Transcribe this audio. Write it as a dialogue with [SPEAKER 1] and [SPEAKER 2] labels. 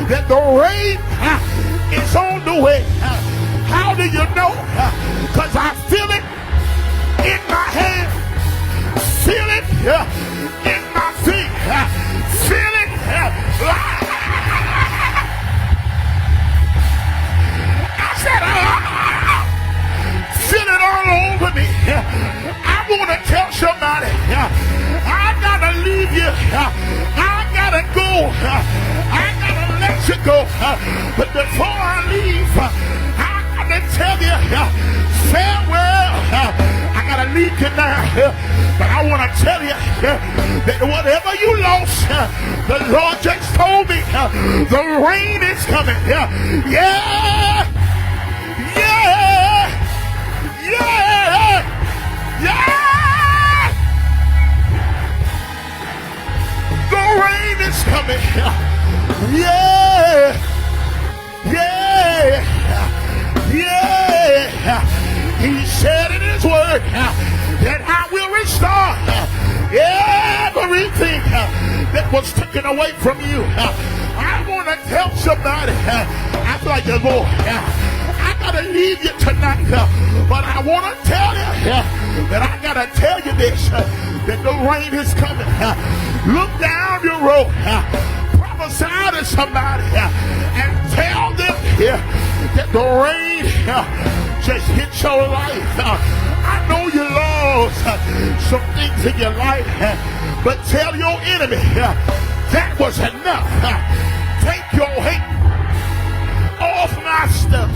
[SPEAKER 1] that the rain is on the way. How do you know? Because I feel it in my hand, feel it in my feet, feel it. I said, feel it all over me. I want to tell somebody, I gotta leave you. I gotta go. I gotta let you go. But before I leave, I gotta tell you, farewell. I gotta leave you now. But I want to tell you that whatever you lost, the Lord just told me the rain is coming. Yeah. The rain is coming. Yeah. He said in his word that I will restore everything that was taken away from you. I want to tell somebody, I feel like the Lord, I gotta leave you tonight, but I want to tell you that I gotta tell you this, that the rain is coming. Look down your road, prophesy to somebody, and tell them that the rain just hit your life. I know you lost some things in your life, but tell your enemy that was enough. Take your hate off my stuff.